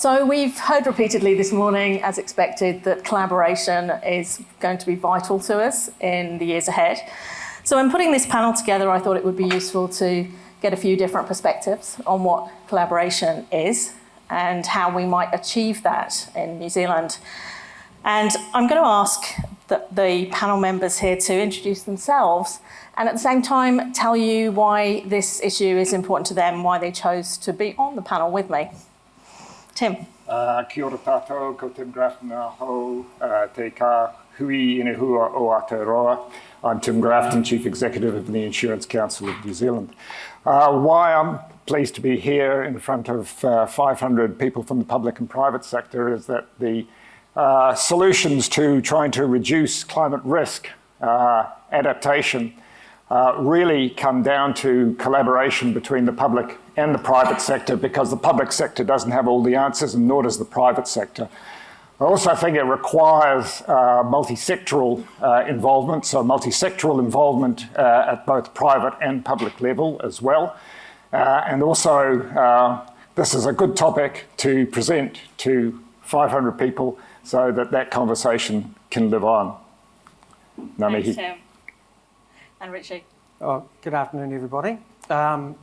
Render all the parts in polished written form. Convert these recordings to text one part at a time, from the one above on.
So we've heard repeatedly this morning, as expected, that collaboration is going to be vital to us in the years ahead. So in putting this panel together, I thought it would be useful to get a few different perspectives on what collaboration is and how we might achieve that in New Zealand. And I'm going to ask the panel members here to introduce themselves and at the same time tell you why this issue is important to them, why they chose to be on the panel with me. Tim. Kia ora tātou, ko Tim Grafton aho, te ka hui ina hua o Aotearoa. I'm Tim Grafton, Chief Executive of the Insurance Council of New Zealand. Why I'm pleased to be here in front of 500 people from the public and private sector is that the solutions to trying to reduce climate risk adaptation really come down to collaboration between the public and the private sector, because the public sector doesn't have all the answers and nor does the private sector. I also think it requires multi-sectoral involvement, so multi-sectoral involvement at both private and public level as well. And also, this is a good topic to present to 500 people so that that conversation can live on. Ngā mihi. Thanks, Tim. And Richie. Good afternoon, everybody.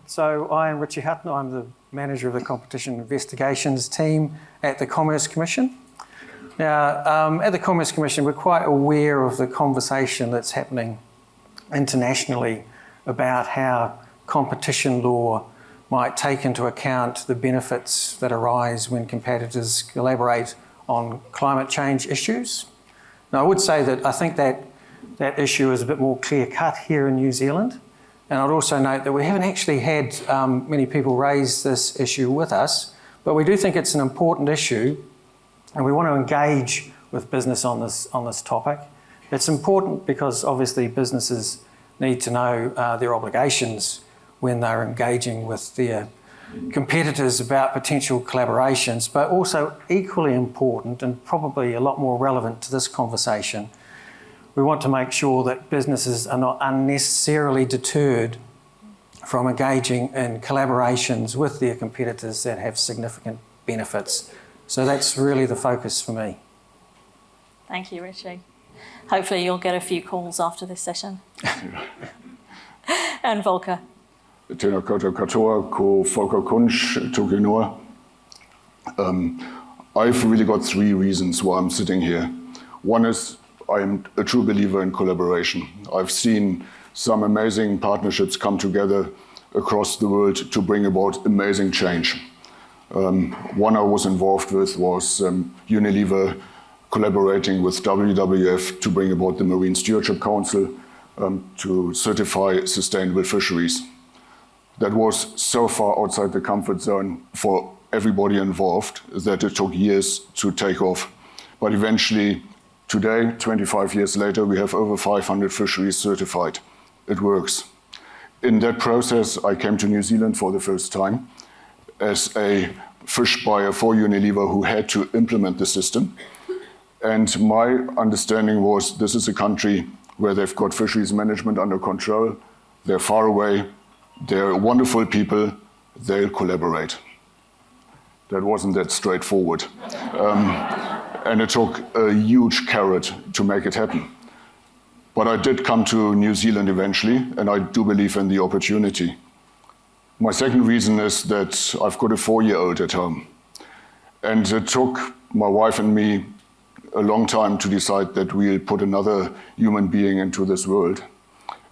So I am Richie Hutton. I'm the manager of the Competition Investigations team at the Commerce Commission. Now, at the Commerce Commission, we're quite aware of the conversation that's happening internationally about how competition law might take into account the benefits that arise when competitors collaborate on climate change issues. Now, I would say that I think that issue is a bit more clear-cut here in New Zealand. And I'd also note that we haven't actually had many people raise this issue with us, but we do think it's an important issue and we want to engage with business on this topic. It's important because obviously businesses need to know their obligations when they're engaging with their competitors about potential collaborations, but also equally important and probably a lot more relevant to this conversation, we want to make sure that businesses are not unnecessarily deterred from engaging in collaborations with their competitors that have significant benefits. So that's really the focus for me. Thank you, Richie. Hopefully you'll get a few calls after this session. And Volker. Tēnā koutou katoa, ko Volker Kunsch, Tokyo Noa. I've really got three reasons why I'm sitting here. One is I am a true believer in collaboration. I've seen some amazing partnerships come together across the world to bring about amazing change. One I was involved with was Unilever collaborating with WWF to bring about the Marine Stewardship Council to certify sustainable fisheries. That was so far outside the comfort zone for everybody involved that it took years to take off. But eventually, today, 25 years later, we have over 500 fisheries certified. It works. In that process, I came to New Zealand for the first time as a fish buyer for Unilever who had to implement the system. And my understanding was this is a country where they've got fisheries management under control. They're far away. They're wonderful people. They'll collaborate. That wasn't that straightforward. And it took a huge carrot to make it happen. But I did come to New Zealand eventually, and I do believe in the opportunity. My second reason is that I've got a 4-year-old at home. And it took my wife and me a long time to decide that we'll put another human being into this world.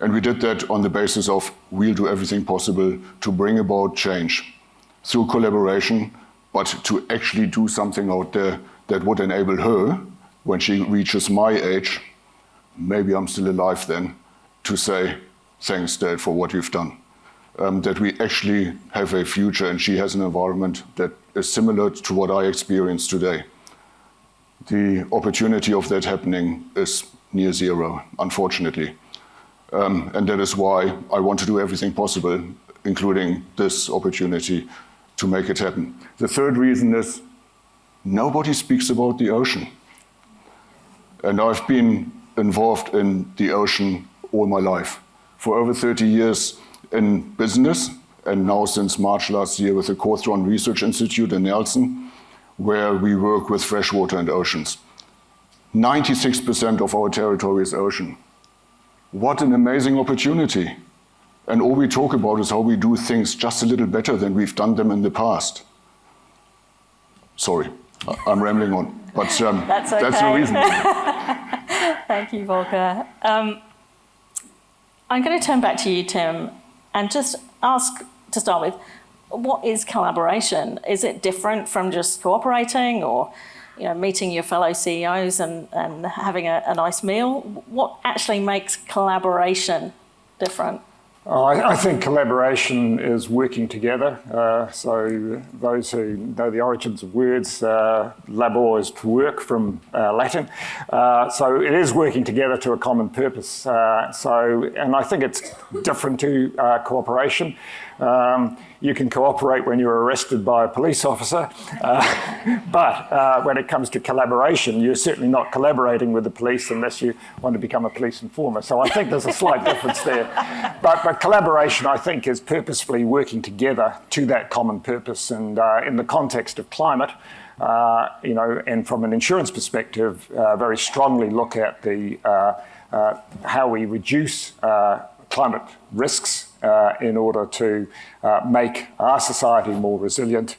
And we did that on the basis of we'll do everything possible to bring about change through collaboration, but to actually do something out there that would enable her, when she reaches my age, maybe I'm still alive then, to say, thanks, Dad, for what you've done. That we actually have a future and she has an environment that is similar to what I experience today. The opportunity of that happening is near zero, unfortunately. And that is why I want to do everything possible, including this opportunity, to make it happen. The third reason is nobody speaks about the ocean. And I've been involved in the ocean all my life. For over 30 years in business, and now since March last year with the Cawthron Research Institute in Nelson, where we work with freshwater and oceans. 96% of our territory is ocean. What an amazing opportunity. And all we talk about is how we do things just a little better than we've done them in the past. Sorry, I'm rambling on, but That's okay. that's the reason. Thank you, Volker. I'm going to turn back to you, Tim, and just ask, to start with, what is collaboration? Is it different from just cooperating or meeting your fellow CEOs and having a nice meal? What actually makes collaboration different? I think collaboration is working together. So those who know the origins of words, labor is to work from Latin. So it is working together to a common purpose. And I think it's different to cooperation. You can cooperate when you're arrested by a police officer, but when it comes to collaboration, you're certainly not collaborating with the police unless you want to become a police informer. So I think there's a slight difference there. But collaboration, I think, is purposefully working together to that common purpose. And in the context of climate, and from an insurance perspective, very strongly look at the how we reduce climate risks in order to make our society more resilient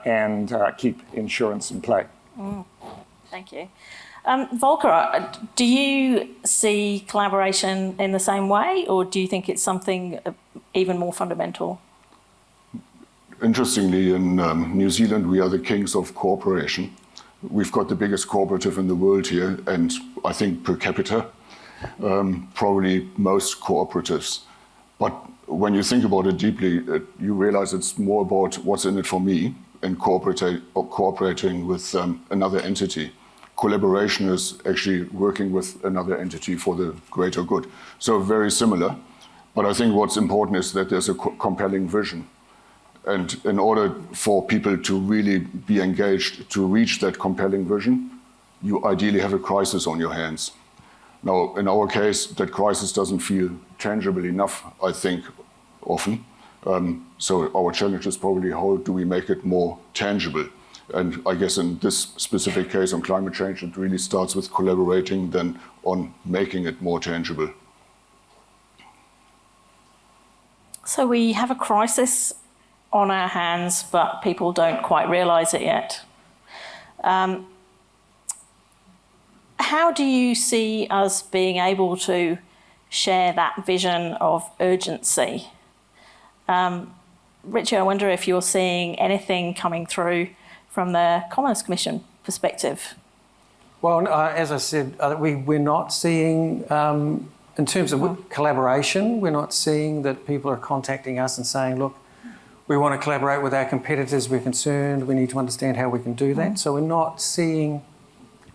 and keep insurance in play. Thank you. Volker, do you see collaboration in the same way, or do you think it's something even more fundamental? Interestingly, in New Zealand, we are the kings of cooperation. We've got the biggest cooperative in the world here, and I think per capita, probably most cooperatives. But when you think about it deeply, you realize it's more about what's in it for me and cooperating with another entity. Collaboration is actually working with another entity for the greater good. So very similar. But I think what's important is that there's a compelling vision. And in order for people to really be engaged to reach that compelling vision, you ideally have a crisis on your hands. Now, in our case, that crisis doesn't feel tangible enough, I think, often. So our challenge is probably how do we make it more tangible? And I guess in this specific case on climate change, it really starts with collaborating then on making it more tangible. So we have a crisis on our hands, but people don't quite realise it yet. How do you see us being able to share that vision of urgency? Richie, I wonder if you're seeing anything coming through from the Commerce Commission perspective. Well, as I said, we're not seeing, in terms of collaboration, we're not seeing that people are contacting us and saying, look, we want to collaborate with our competitors, we're concerned, we need to understand how we can do that. So we're not seeing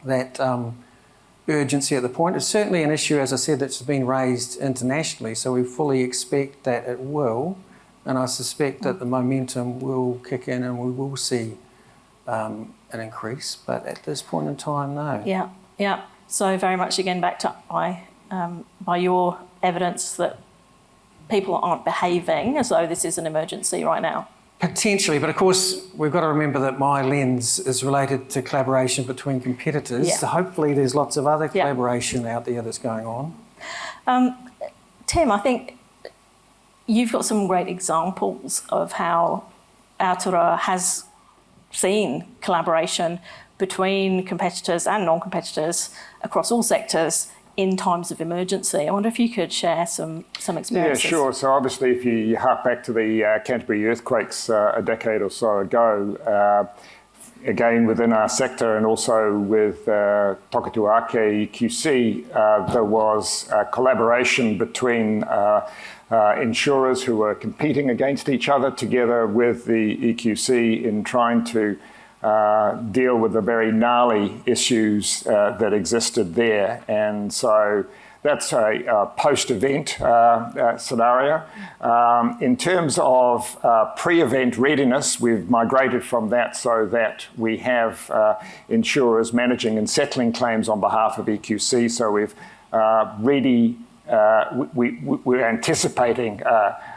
that urgency at the point. It's certainly an issue, as I said, that's been raised internationally, so we fully expect that it will, and I suspect that the momentum will kick in and we will see an increase, but at this point in time, no. Yeah. So very much again back to by your evidence that people aren't behaving as though this is an emergency right now. Potentially, but of course we've got to remember that my lens is related to collaboration between competitors. Yeah. So hopefully there's lots of other collaboration out there that's going on. Tim, I think you've got some great examples of how Aotearoa has seen collaboration between competitors and non-competitors across all sectors in times of emergency. I wonder if you could share some experiences. Yeah, sure. So obviously if you hark back to the Canterbury earthquakes a decade or so ago, again within our sector and also with Tokatu Ake EQC, there was collaboration between insurers who were competing against each other together with the EQC in trying to deal with the very gnarly issues that existed there. And so that's a post-event scenario. In terms of pre-event readiness, we've migrated from that so that we have insurers managing and settling claims on behalf of EQC. So we've we're anticipating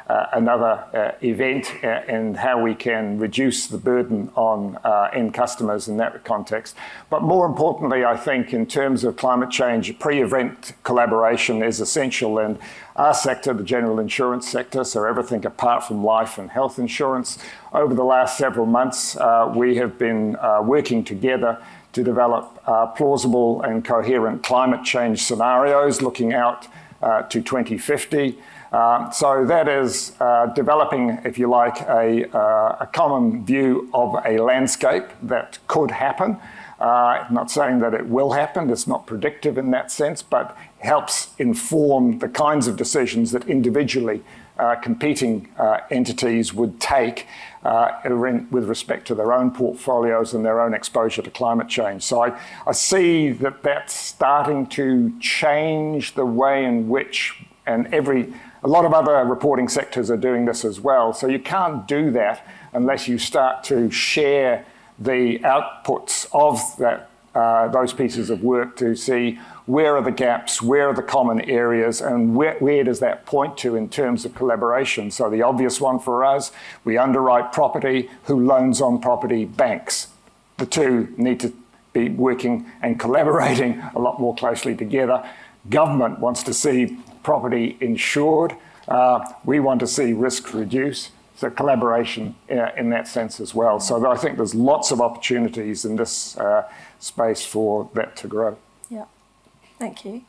another event in how we can reduce the burden on end customers in that context. But more importantly, I think in terms of climate change, pre-event collaboration is essential. And our sector, the general insurance sector, so everything apart from life and health insurance, over the last several months, we have been working together to develop plausible and coherent climate change scenarios looking out to 2050. So that is developing, if you like, a common view of a landscape that could happen. I'm not saying that it will happen, it's not predictive in that sense, but helps inform the kinds of decisions that individually competing entities would take with respect to their own portfolios and their own exposure to climate change. So I see that that's starting to change the way in which, and a lot of other reporting sectors are doing this as well. So you can't do that unless you start to share the outputs of those pieces of work to see where are the gaps, where are the common areas, and where does that point to in terms of collaboration. So the obvious one for us, we underwrite property, who loans on property? Banks. The two need to be working and collaborating a lot more closely together. Government wants to see property insured. We want to see risk reduced. So collaboration in that sense as well. So I think there's lots of opportunities in this space for that to grow. Yeah, thank you.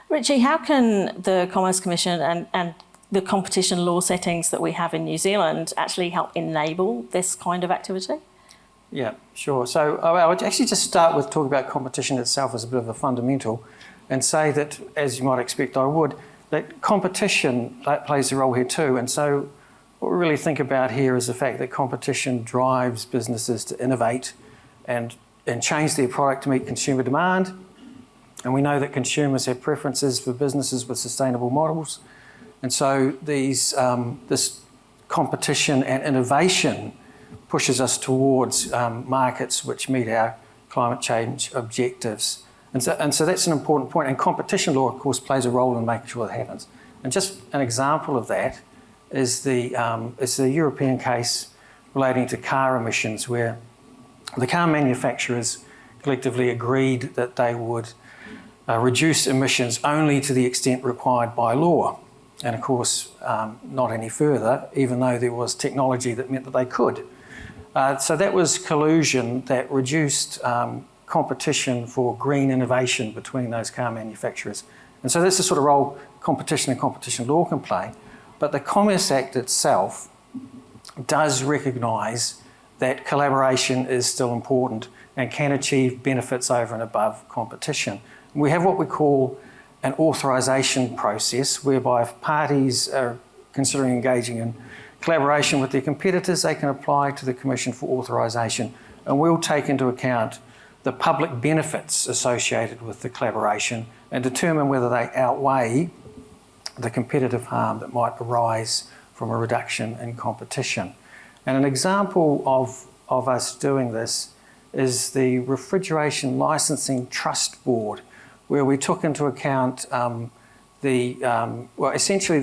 Richie, how can the Commerce Commission and the competition law settings that we have in New Zealand actually help enable this kind of activity? Yeah, sure. So I would actually just start with talking about competition itself as a bit of a fundamental and say that, as you might expect I would, that competition plays a role here too. And so what we really think about here is the fact that competition drives businesses to innovate and change their product to meet consumer demand. And we know that consumers have preferences for businesses with sustainable models. And so this competition and innovation pushes us towards markets which meet our climate change objectives. And so that's an important point. And competition law, of course, plays a role in making sure that happens. And just an example of that is the European case relating to car emissions, where the car manufacturers collectively agreed that they would reduce emissions only to the extent required by law. And of course, not any further, even though there was technology that meant that they could. So that was collusion that reduced competition for green innovation between those car manufacturers. And so that's the sort of role competition and competition law can play. But the Commerce Act itself does recognise that collaboration is still important and can achieve benefits over and above competition. We have what we call an authorisation process, whereby if parties are considering engaging in collaboration with their competitors, they can apply to the Commission for authorisation, and we'll take into account the public benefits associated with the collaboration and determine whether they outweigh the competitive harm that might arise from a reduction in competition. And an example of us doing this is the Refrigeration Licensing Trust Board, where we took into account essentially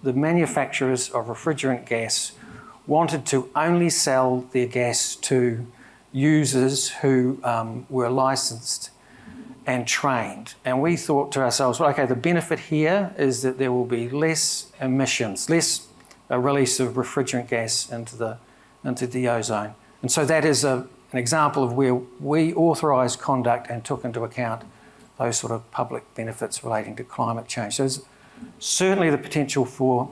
the manufacturers of refrigerant gas wanted to only sell their gas to users who were licensed and trained. And we thought to ourselves, well, okay, the benefit here is that there will be less emissions, less release of refrigerant gas into the ozone. And so that is an example of where we authorised conduct and took into account those sort of public benefits relating to climate change. So there's certainly the potential for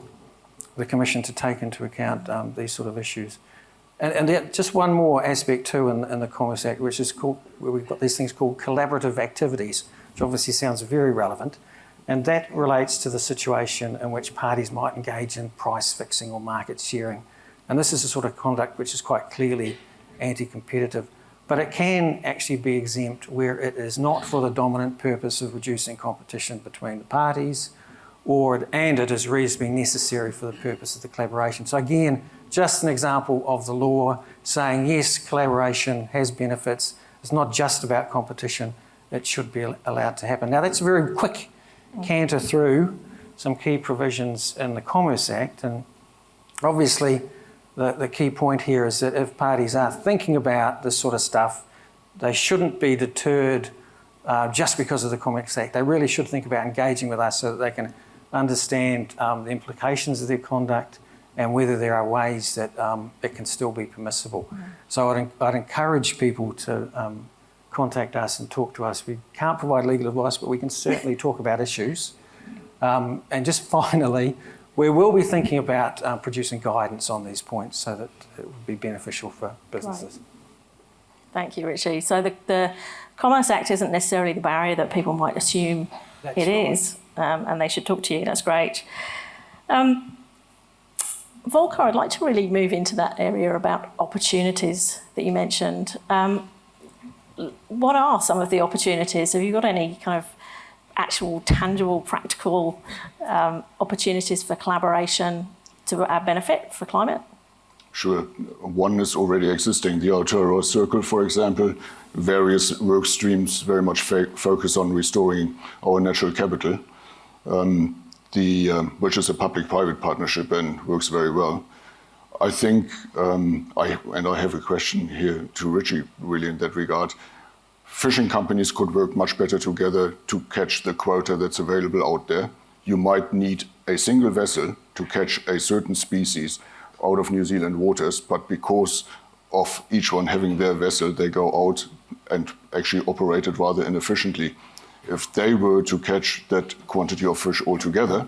the Commission to take into account these sort of issues. And just one more aspect too in the Commerce Act, which is called, where we've got these things called collaborative activities, which obviously sounds very relevant. And that relates to the situation in which parties might engage in price fixing or market sharing. And this is a sort of conduct which is quite clearly anti-competitive, but it can actually be exempt where it is not for the dominant purpose of reducing competition between the parties, and it is reasonably necessary for the purpose of the collaboration. So again, just an example of the law saying, yes, collaboration has benefits. It's not just about competition. It should be allowed to happen. Now, that's a very quick canter through some key provisions in the Commerce Act. And obviously, the key point here is that if parties are thinking about this sort of stuff, they shouldn't be deterred just because of the Commerce Act. They really should think about engaging with us so that they can understand the implications of their conduct and whether there are ways that it can still be permissible. So I'd encourage people to contact us and talk to us. We can't provide legal advice, but we can certainly talk about issues. And just finally, we will be thinking about producing guidance on these points so that it would be beneficial for businesses. Right. Thank you, Richie. So the Commerce Act isn't necessarily the barrier that people might assume it is, and they should talk to you. That's great. Volker, I'd like to really move into that area about opportunities that you mentioned. What are some of the opportunities? Have you got any kind of actual, tangible, practical opportunities for collaboration to our benefit for climate? Sure. One is already existing. The Aotearoa Circle, for example, various work streams very much focus on restoring our natural capital, which is a public-private partnership and works very well. I think, I have a question here to Richie, really, in that regard. Fishing companies could work much better together to catch the quota that's available out there. You might need a single vessel to catch a certain species out of New Zealand waters, but because of each one having their vessel, they go out and actually operate it rather inefficiently. If they were to catch that quantity of fish altogether,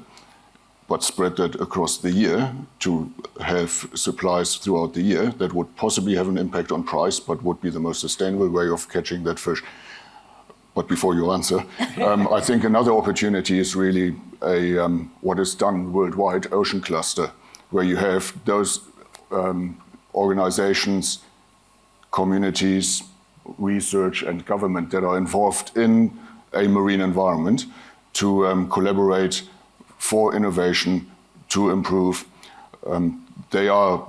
but spread that across the year to have supplies throughout the year, that would possibly have an impact on price, but would be the most sustainable way of catching that fish. But before you answer, I think another opportunity is really what is done worldwide, Ocean Cluster, where you have those organizations, communities, research and government that are involved in a marine environment to collaborate for innovation, to improve. They are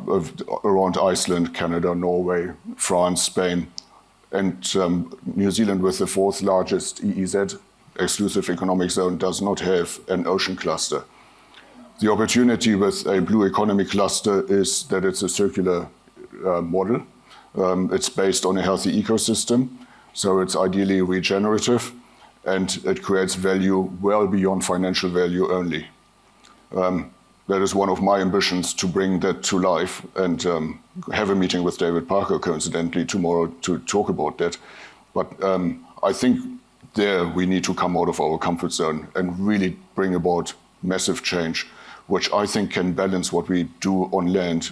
around Iceland, Canada, Norway, France, Spain, and New Zealand, with the fourth largest EEZ, exclusive economic zone, does not have an ocean cluster. The opportunity with a blue economy cluster is that it's a circular model. It's based on a healthy ecosystem, so it's ideally regenerative, and it creates value well beyond financial value only. That is one of my ambitions, to bring that to life, and have a meeting with David Parker, coincidentally, tomorrow to talk about that. But I think there we need to come out of our comfort zone and really bring about massive change, which I think can balance what we do on land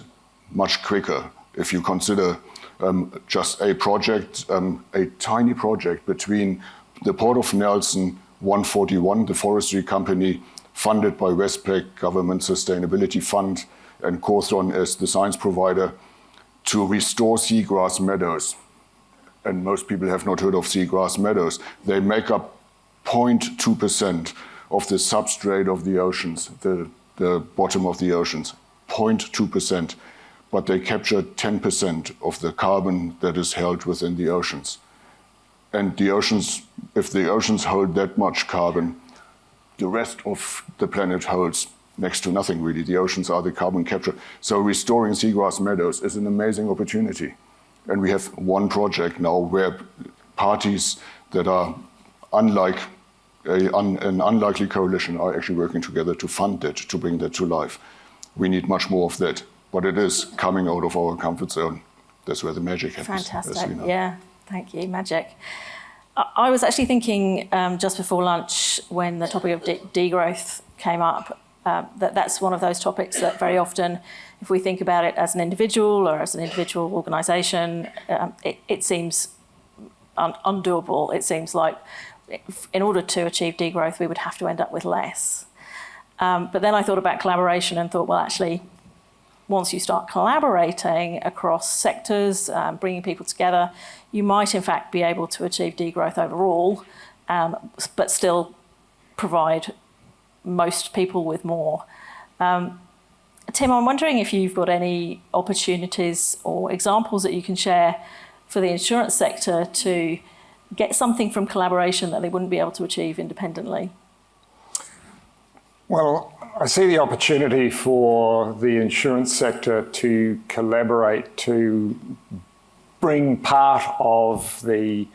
much quicker. If you consider just a project, a tiny project between the Port of Nelson, 141, the forestry company funded by Westpac Government Sustainability Fund, and Cawthron as the science provider, to restore seagrass meadows. And most people have not heard of seagrass meadows. They make up 0.2% of the substrate of the oceans, the bottom of the oceans, 0.2%. But they capture 10% of the carbon that is held within the oceans. And the oceans, if the oceans hold that much carbon, the rest of the planet holds next to nothing, really. The oceans are the carbon capture. So restoring seagrass meadows is an amazing opportunity. And we have one project now where parties that are unlike an unlikely coalition are actually working together to fund it, to bring that to life. We need much more of that, but it is coming out of our comfort zone. That's where the magic happens. Fantastic, yeah, thank you, magic. I was actually thinking just before lunch, when the topic of degrowth came up, that's one of those topics that very often, if we think about it as an individual or as an individual organisation, it seems undoable. It seems like in order to achieve degrowth, we would have to end up with less. But then I thought about collaboration and thought, well, actually, once you start collaborating across sectors, bringing people together, you might in fact be able to achieve degrowth overall, but still provide most people with more. Tim, I'm wondering if you've got any opportunities or examples that you can share for the insurance sector to get something from collaboration that they wouldn't be able to achieve independently. Well, I see the opportunity for the insurance sector to collaborate to bring part of the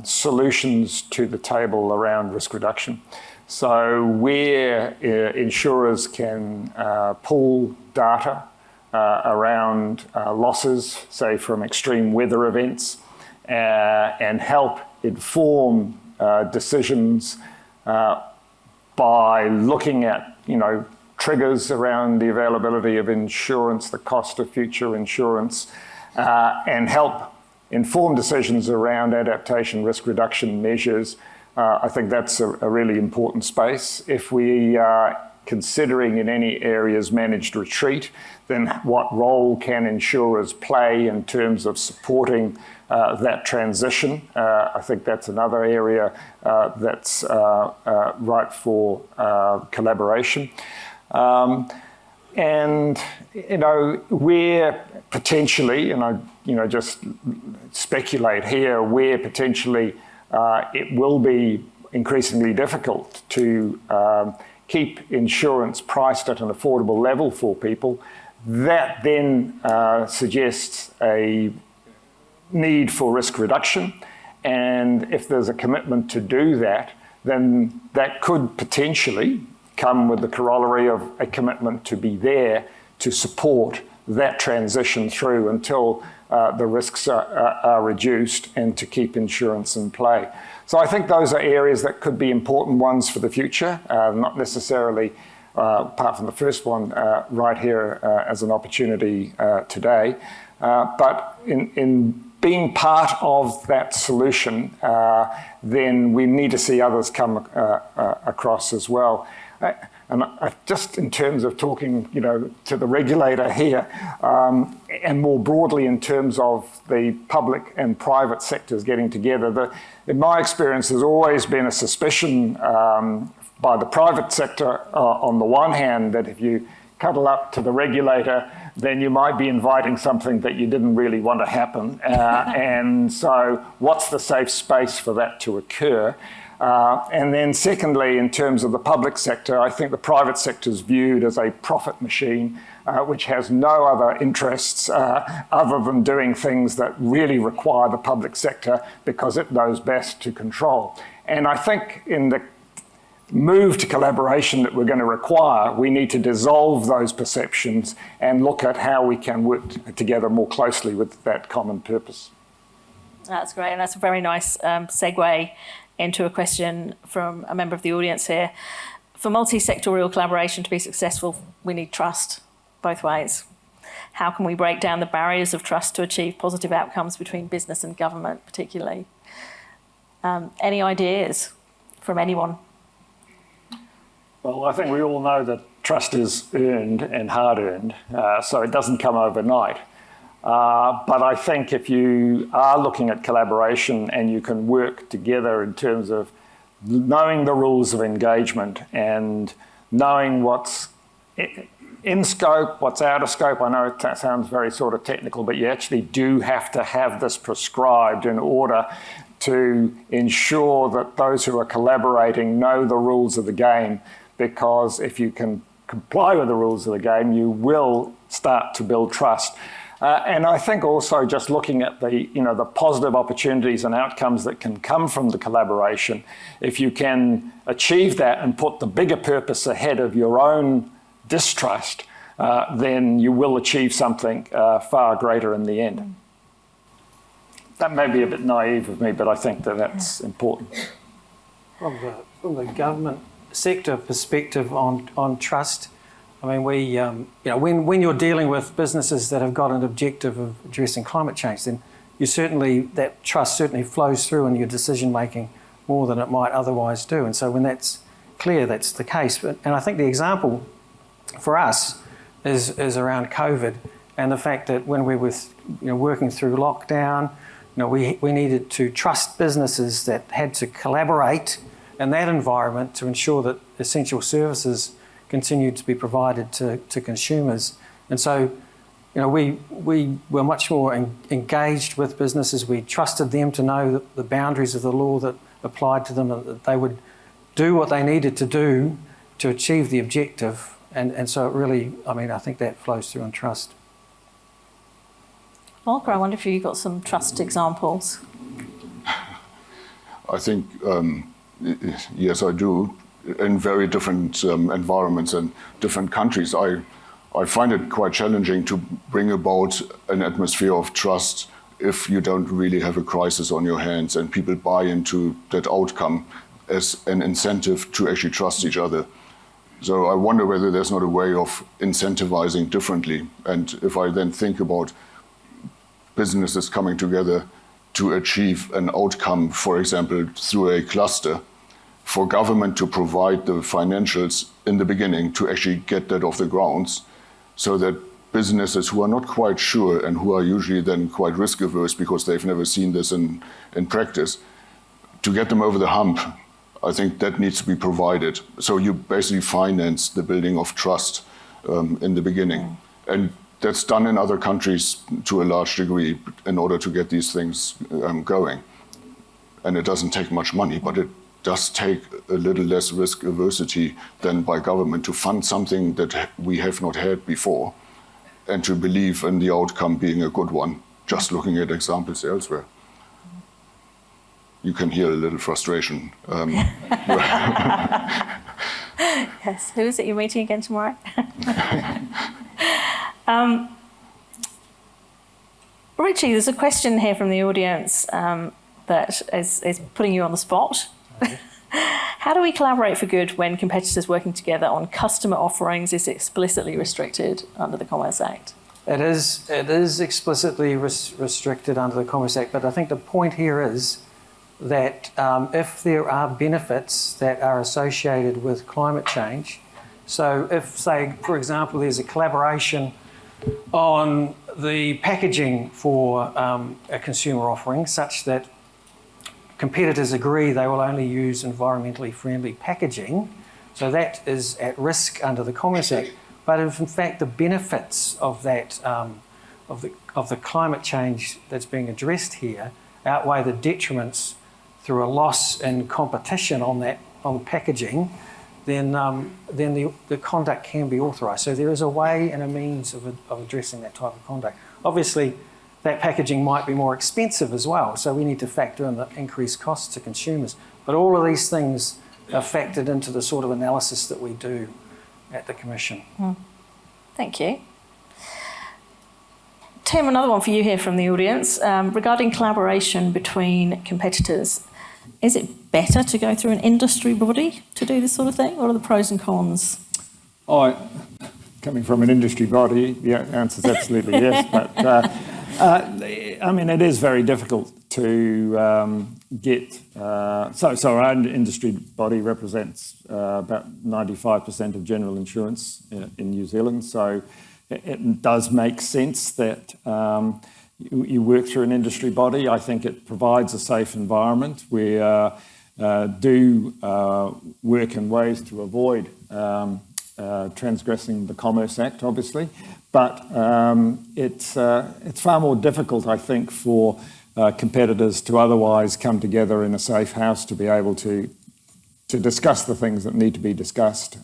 solutions to the table around risk reduction. So where insurers can pool data around losses, say from extreme weather events, and help inform decisions by looking at, triggers around the availability of insurance, the cost of future insurance, and help inform decisions around adaptation risk reduction measures. I think that's a really important space. If we are considering in any areas managed retreat, then what role can insurers play in terms of supporting that transition? I think that's another area that's ripe for collaboration. And, where potentially, and I, just speculate here, where potentially it will be increasingly difficult to keep insurance priced at an affordable level for people, that then suggests a need for risk reduction. And if there's a commitment to do that, then that could potentially come with the corollary of a commitment to be there to support that transition through until the risks are reduced and to keep insurance in play. So I think those are areas that could be important ones for the future, not necessarily, apart from the first one, right here as an opportunity today. But in being part of that solution, then we need to see others come across as well. And just in terms of talking, to the regulator here, and more broadly in terms of the public and private sectors getting together, in my experience, there's always been a suspicion by the private sector on the one hand that if you cuddle up to the regulator, then you might be inviting something that you didn't really want to happen. And so what's the safe space for that to occur? And then secondly, in terms of the public sector, I think the private sector is viewed as a profit machine, which has no other interests other than doing things that really require the public sector because it knows best to control. And I think in the move to collaboration that we're going to require, we need to dissolve those perceptions and look at how we can work together more closely with that common purpose. That's great, and that's a very nice segue into a question from a member of the audience here. For multi-sectorial collaboration to be successful, we need trust both ways. How can we break down the barriers of trust to achieve positive outcomes between business and government, particularly? Any ideas from anyone? Well, I think we all know that trust is earned and hard-earned, so it doesn't come overnight. But I think if you are looking at collaboration and you can work together in terms of knowing the rules of engagement and knowing what's in scope, what's out of scope, I know it sounds very sort of technical, but you actually do have to have this prescribed in order to ensure that those who are collaborating know the rules of the game, because if you can comply with the rules of the game, you will start to build trust. And I think also just looking at the positive opportunities and outcomes that can come from the collaboration, if you can achieve that and put the bigger purpose ahead of your own distrust, then you will achieve something far greater in the end. That may be a bit naive of me, but I think that that's important. From the government sector perspective on trust, I mean, when you're dealing with businesses that have got an objective of addressing climate change, then that trust certainly flows through in your decision making more than it might otherwise do. And so when that's clear, that's the case. And I think the example for us is around COVID and the fact that when we were working through lockdown, we needed to trust businesses that had to collaborate in that environment to ensure that essential services continued to be provided to consumers. And so, we were much more engaged with businesses. We trusted them to know the boundaries of the law that applied to them, and that they would do what they needed to do to achieve the objective. And so it really, I think that flows through in trust. Volker, I wonder if you've got some trust examples. I think, yes, I do. In very different environments and different countries, I find it quite challenging to bring about an atmosphere of trust if you don't really have a crisis on your hands and people buy into that outcome as an incentive to actually trust each other. So I wonder whether there's not a way of incentivizing differently. And if I then think about businesses coming together to achieve an outcome, for example, through a cluster, for government to provide the financials in the beginning to actually get that off the grounds, so that businesses who are not quite sure and who are usually then quite risk averse because they've never seen this in practice, to get them over the hump, I think that needs to be provided. So you basically finance the building of trust in the beginning. And that's done in other countries to a large degree in order to get these things going. And it doesn't take much money, but it does take a little less risk aversity than by government to fund something that we have not had before and to believe in the outcome being a good one, just looking at examples elsewhere. You can hear a little frustration. Yes, who is it you're meeting again tomorrow? Richie, there's a question here from the audience that is putting you on the spot. How do we collaborate for good when competitors working together on customer offerings is explicitly restricted under the Commerce Act? It is explicitly restricted under the Commerce Act, but I think the point here is that if there are benefits that are associated with climate change, so if, say, for example, there's a collaboration on the packaging for a consumer offering such that competitors agree they will only use environmentally friendly packaging, so that is at risk under the Commerce Act. But if in fact the benefits of that of the climate change that's being addressed here outweigh the detriments through a loss in competition on the packaging, then the conduct can be authorised. So there is a way and a means of addressing that type of conduct. Obviously, that packaging might be more expensive as well, so we need to factor in the increased costs to consumers. But all of these things are factored into the sort of analysis that we do at the Commission. Thank you. Tim, another one for you here from the audience. Regarding collaboration between competitors, is it better to go through an industry body to do this sort of thing? What are the pros and cons? Coming from an industry body, the answer is absolutely yes. But I mean, it is very difficult to get. So our own industry body represents about 95% of general insurance in New Zealand. So it does make sense that you work through an industry body. I think it provides a safe environment. We do work in ways to avoid transgressing the Commerce Act, obviously, but it's far more difficult, I think, for competitors to otherwise come together in a safe house to be able to discuss the things that need to be discussed.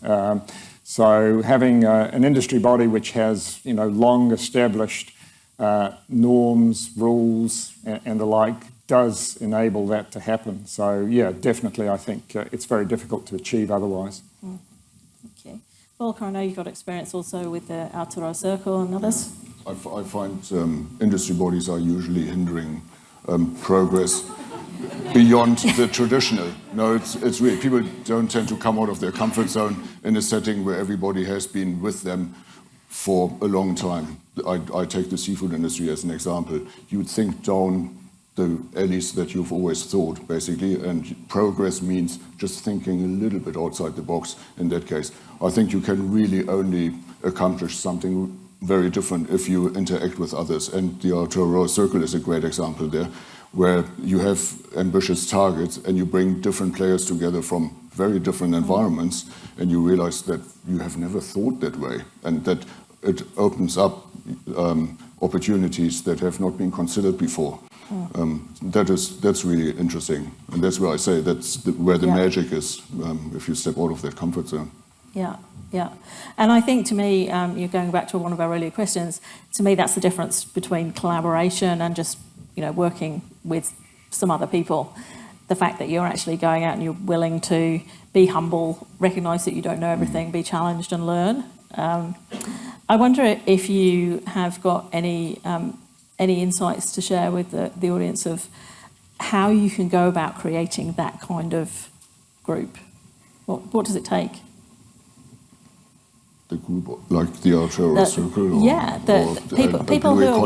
So having an industry body which has, long established norms, rules, and the like does enable that to happen. So yeah, definitely, I think it's very difficult to achieve otherwise. Okay. Volker, I know you've got experience also with the Aotearoa Circle and others. I find industry bodies are usually hindering progress beyond the traditional. No, it's really, people don't tend to come out of their comfort zone in a setting where everybody has been with them for a long time. I take the seafood industry as an example. You would think down the alleys that you've always thought, basically, and progress means just thinking a little bit outside the box in that case. I think you can really only accomplish something very different if you interact with others, and the Aotearoa Circle is a great example there, where you have ambitious targets and you bring different players together from very different environments, and you realize that you have never thought that way, and that it opens up opportunities that have not been considered before. That's really interesting, and that's where I say that's where the magic is, if you step out of that comfort zone. Yeah, yeah. And I think to me, you're going back to one of our earlier questions, to me that's the difference between collaboration and just, working with some other people. The fact that you're actually going out and you're willing to be humble, recognise that you don't know everything, be challenged and learn. I wonder if you have got any insights to share with the audience of how you can go about creating that kind of group. What does it take? The group, like the Aotearoa Circle? People who are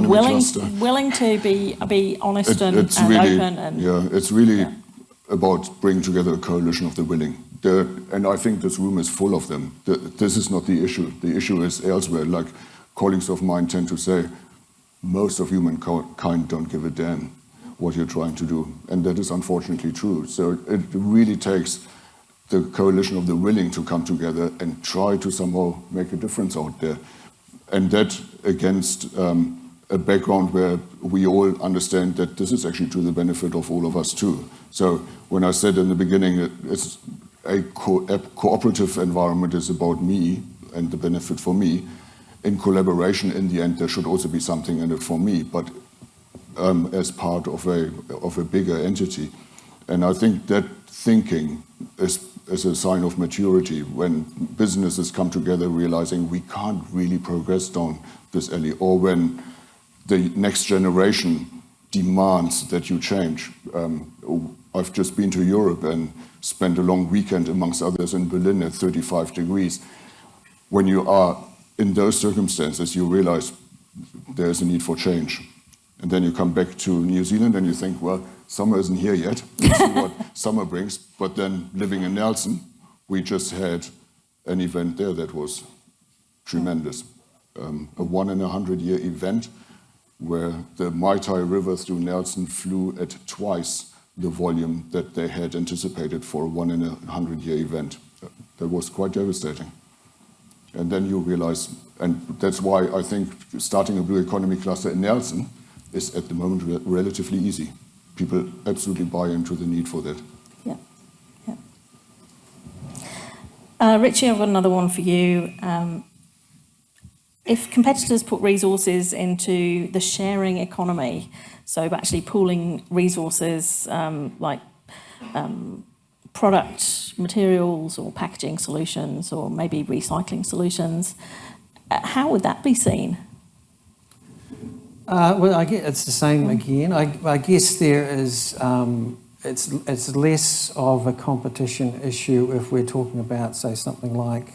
willing to be honest and open. It's really about bringing together a coalition of the willing. And I think this room is full of them. This is not the issue. The issue is elsewhere. Like colleagues of mine tend to say, most of humankind don't give a damn what you're trying to do. And that is unfortunately true. So it really takes the coalition of the willing to come together and try to somehow make a difference out there. And that against a background where we all understand that this is actually to the benefit of all of us too. So when I said in the beginning, it's a cooperative environment is about me and the benefit for me. In collaboration, in the end, there should also be something in it for me, but as part of a bigger entity. And I think that thinking is a sign of maturity when businesses come together realizing we can't really progress down this alley, or when the next generation demands that you change. I've just been to Europe and spent a long weekend, amongst others, in Berlin at 35 degrees. When you are in those circumstances, you realize there's a need for change. And then you come back to New Zealand and you think, well, summer isn't here yet. Let's see what summer brings. But then living in Nelson, we just had an event there that was tremendous. A 1 in 100 year event where the Maitai River through Nelson flew at twice the volume that they had anticipated for a 1 in 100 year event. That was quite devastating. And then you realize, and that's why I think starting a blue economy cluster in Nelson is at the moment relatively easy. People absolutely buy into the need for that. Yeah, yeah. Richie, I've got another one for you. If competitors put resources into the sharing economy, so actually pooling resources like product materials or packaging solutions or maybe recycling solutions, how would that be seen? Well, I guess it's the same again. I guess there is, it's less of a competition issue if we're talking about, say, something like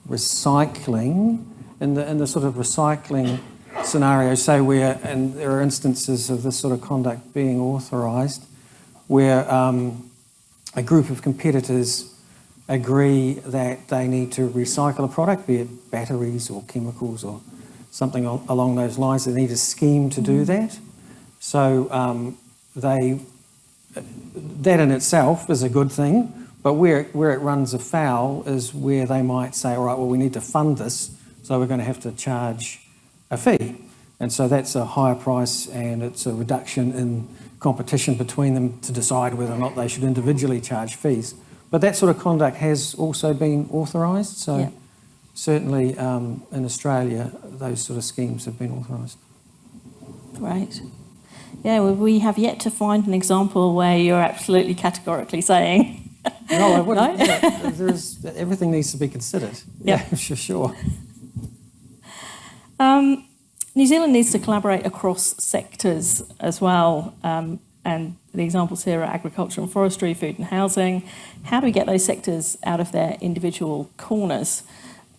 recycling. In the sort of recycling scenario, say where, and there are instances of this sort of conduct being authorised, where a group of competitors agree that they need to recycle a product, be it batteries or chemicals or something along those lines. They need a scheme to do that. So that in itself is a good thing, but where it runs afoul is where they might say, all right, well, we need to fund this, so we're going to have to charge a fee. And so that's a higher price and it's a reduction in competition between them to decide whether or not they should individually charge fees. But that sort of conduct has also been authorised. So yeah. Certainly in Australia, those sort of schemes have been authorised. Great. Yeah, well, we have yet to find an example where you're absolutely categorically saying... No, I wouldn't. No? Yeah, everything needs to be considered. Yeah, for sure. New Zealand needs to collaborate across sectors as well. And the examples here are agriculture and forestry, food and housing. How do we get those sectors out of their individual corners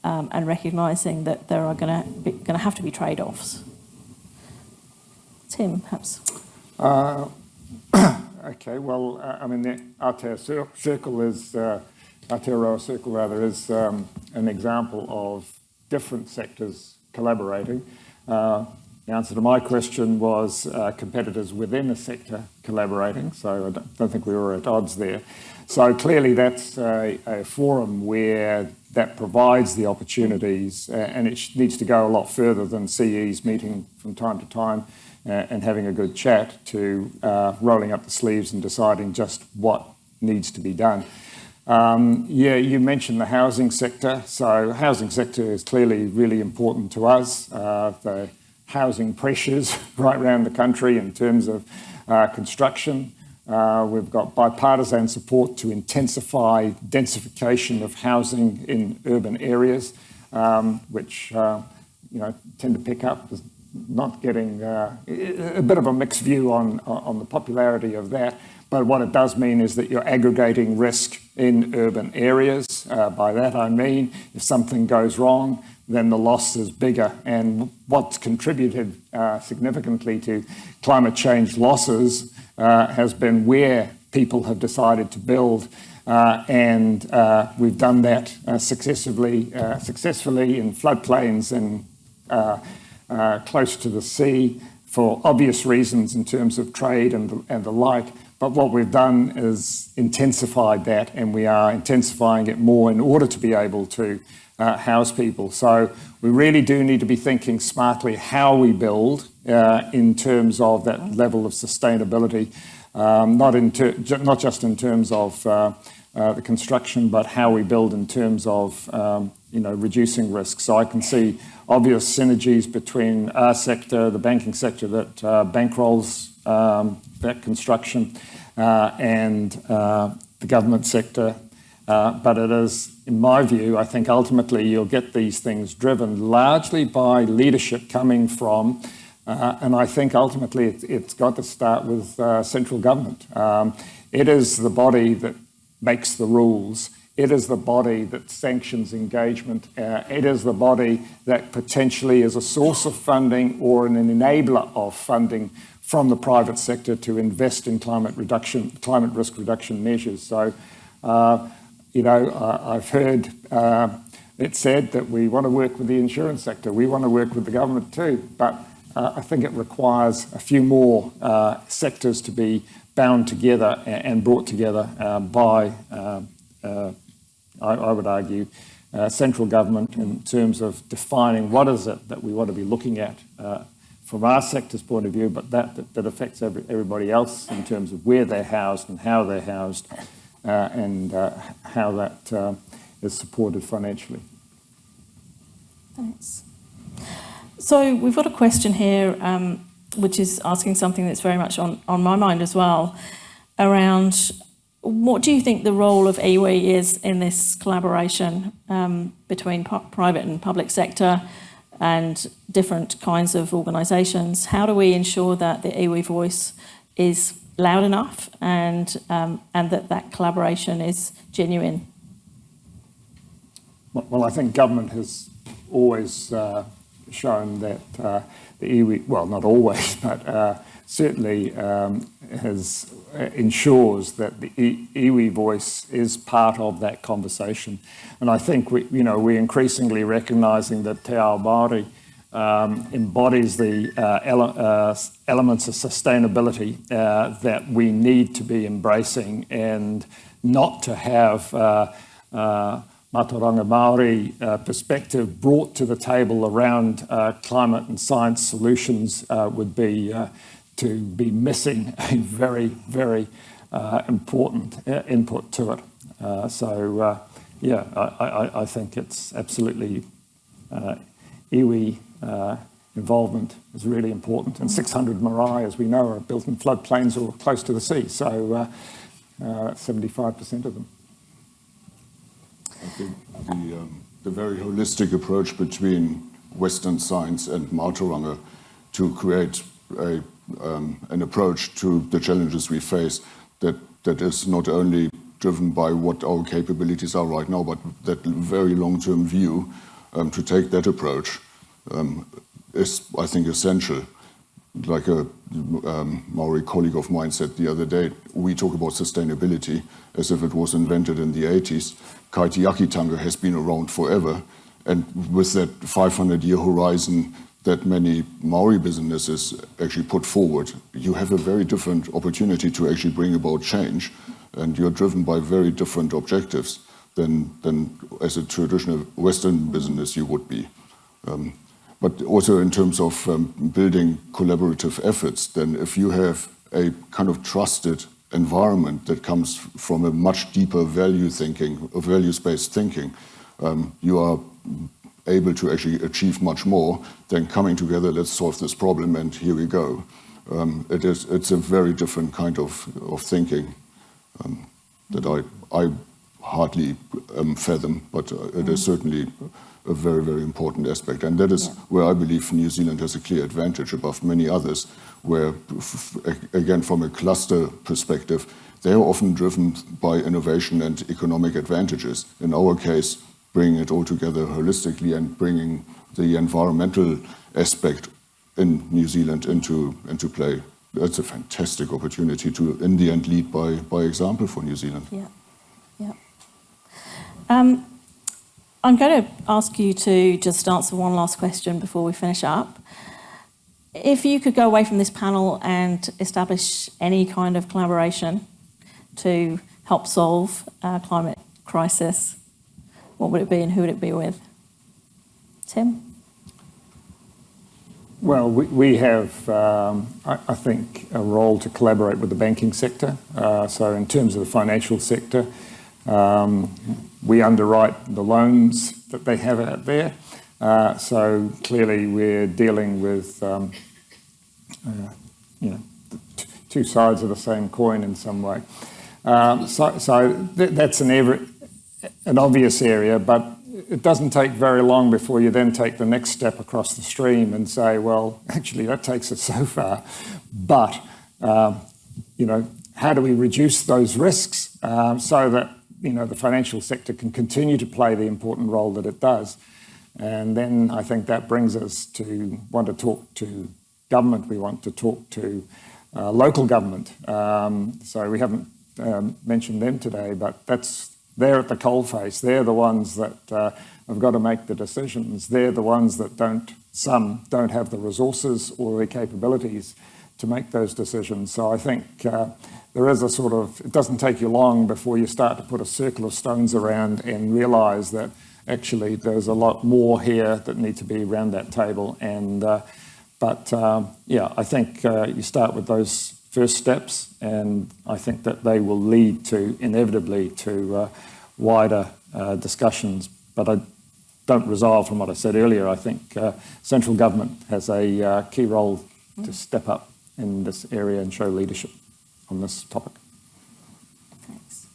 and recognising that there are going to have to be trade-offs? Tim, perhaps. Okay, well, I mean, the Aotearoa Circle is an example of different sectors collaborating. The answer to my question was competitors within a sector collaborating, so I don't think we were at odds there. So clearly that's a forum where that provides the opportunities, and it needs to go a lot further than CEs meeting from time to time and having a good chat to rolling up the sleeves and deciding just what needs to be done. Yeah, you mentioned the housing sector. So housing sector is clearly really important to us. The housing pressures right around the country in terms of construction. We've got bipartisan support to intensify densification of housing in urban areas, which tend to pick up as not getting a bit of a mixed view on the popularity of that. But what it does mean is that you're aggregating risk in urban areas. By that I mean, if something goes wrong, then the loss is bigger. And what's contributed significantly to climate change losses has been where people have decided to build. And we've done that successfully in floodplains and close to the sea for obvious reasons in terms of trade and the like. But what we've done is intensified that, and we are intensifying it more in order to be able to house people. So we really do need to be thinking smartly how we build in terms of that level of sustainability, not just in terms of the construction, but how we build in terms of reducing risk. So I can see obvious synergies between our sector, the banking sector that bankrolls that construction, and the government sector. But it is, in my view, I think ultimately you'll get these things driven largely by leadership coming from, and I think ultimately it's got to start with central government. It is the body that makes the rules. It is the body that sanctions engagement. It is the body that potentially is a source of funding or an enabler of funding from the private sector to invest in climate risk reduction measures. So, I've heard it said that we want to work with the insurance sector. We want to work with the government too, but I think it requires a few more sectors to be bound together and brought together by, I would argue, central government in terms of defining what is it that we want to be looking at from our sector's point of view, but that affects everybody else in terms of where they're housed and how they're housed, and how that is supported financially. Thanks. So we've got a question here, which is asking something that's very much on my mind as well, around what do you think the role of iwi is in this collaboration between private and public sector and different kinds of organisations? How do we ensure that the iwi voice is loud enough and that collaboration is genuine? Well, I think government has always shown that the iwi, well, not always, but certainly ensures that the iwi voice is part of that conversation. And I think we're increasingly recognising that Te Ao Māori embodies the elements of sustainability that we need to be embracing, and not to have Mātauranga Māori perspective brought to the table around climate and science solutions would be to be missing a very, very important input to it. I think it's absolutely iwi involvement is really important. And 600 marae, as we know, are built in floodplains or close to the sea, so 75% of them. I think the very holistic approach between Western science and Mātauranga to create an approach to the challenges we face that is not only driven by what our capabilities are right now, but that very long-term view to take that approach is, I think, essential. Like a Maori colleague of mine said the other day, we talk about sustainability as if it was invented in the 80s. Kaitiakitanga has been around forever, and with that 500-year horizon that many Maori businesses actually put forward, you have a very different opportunity to actually bring about change, and you're driven by very different objectives than as a traditional Western business you would be. But also in terms of building collaborative efforts, then if you have a kind of trusted environment that comes from a much deeper value thinking, or values-based thinking, you are able to actually achieve much more than coming together, let's solve this problem, and here we go. It's a very different kind of thinking that I hardly fathom, but it is certainly a very, very important aspect. And that is where I believe New Zealand has a clear advantage above many others, where, again, from a cluster perspective, they are often driven by innovation and economic advantages. In our case, bringing it all together holistically and bringing the environmental aspect in New Zealand into play. That's a fantastic opportunity to, in the end, lead by example for New Zealand. Yeah, yeah. I'm going to ask you to just answer one last question before we finish up. If you could go away from this panel and establish any kind of collaboration to help solve our climate crisis, what would it be and who would it be with? Tim? Well, we have, I think, a role to collaborate with the banking sector. So in terms of the financial sector, we underwrite the loans that they have out there. So clearly we're dealing with, two sides of the same coin in some way. So that's an obvious area, but it doesn't take very long before you then take the next step across the stream and say, well, actually that takes us so far, but how do we reduce those risks so that the financial sector can continue to play the important role that it does? And then I think that brings us to want to talk to government. We want to talk to local government. So we haven't mentioned them today, but they're at the coalface. They're the ones that have got to make the decisions. They're the ones that some don't have the resources or the capabilities to make those decisions. So I think there is it doesn't take you long before you start to put a circle of stones around and realise that actually there's a lot more here that need to be around that table. And I think you start with those first steps, and I think that they will lead to inevitably to wider discussions. But I don't resolve from what I said earlier. I think central government has a key role to step up in this area and show leadership on this topic. Thanks.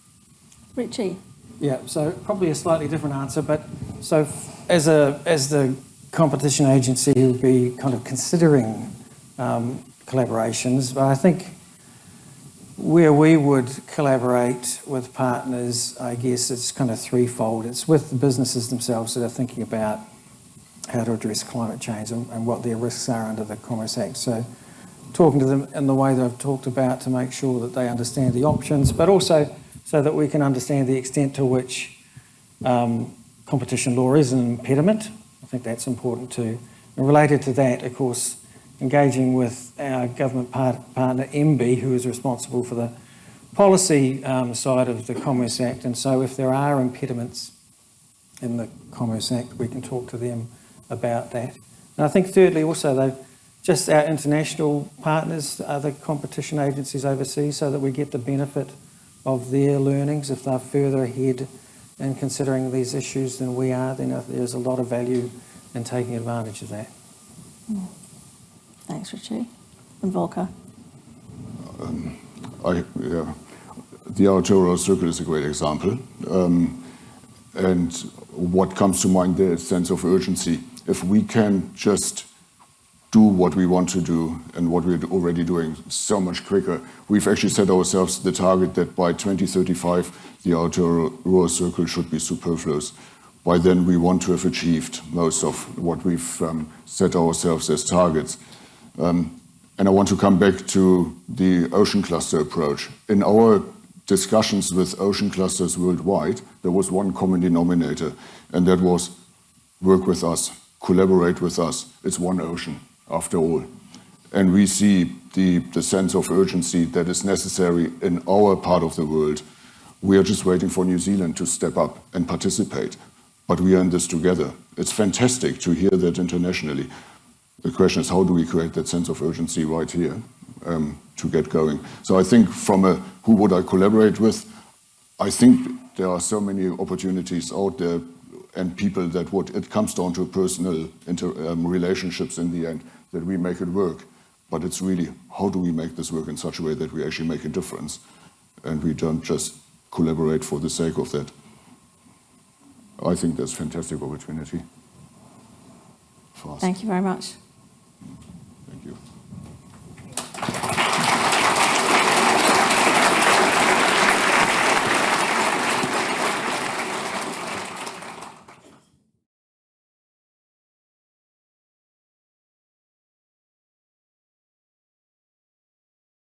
Richie? Yeah, so probably a slightly different answer, but so as the competition agency who would be kind of considering collaborations, but I think where we would collaborate with partners, I guess it's kind of threefold. It's with the businesses themselves that are thinking about how to address climate change and what their risks are under the Commerce Act. So talking to them in the way that I've talked about to make sure that they understand the options, but also so that we can understand the extent to which competition law is an impediment. I think that's important too. And related to that, of course, engaging with our government partner, MB, who is responsible for the policy side of the Commerce Act. And so if there are impediments in the Commerce Act, we can talk to them about that. And I think thirdly also, just our international partners, other competition agencies overseas, so that we get the benefit of their learnings. If they're further ahead in considering these issues than we are, then there's a lot of value in taking advantage of that. Thanks, Richie. And Volker? The Aotearoa Circle is a great example. And what comes to mind there is sense of urgency. If we can just do what we want to do and what we're already doing so much quicker, we've actually set ourselves the target that by 2035, the Aotearoa Circle should be superfluous. By then, we want to have achieved most of what we've set ourselves as targets. And I want to come back to the ocean cluster approach. In our discussions with ocean clusters worldwide, there was one common denominator, and that was work with us, collaborate with us. It's one ocean, after all. And we see the sense of urgency that is necessary in our part of the world. We are just waiting for New Zealand to step up and participate. But we are in this together. It's fantastic to hear that internationally. The question is, how do we create that sense of urgency right here? to get going. So I think from a who would I collaborate with, I think there are so many opportunities out there and people that it comes down to personal relationships in the end, that we make it work. But it's really, how do we make this work in such a way that we actually make a difference? And we don't just collaborate for the sake of that. I think that's a fantastic opportunity for us. Thank you very much.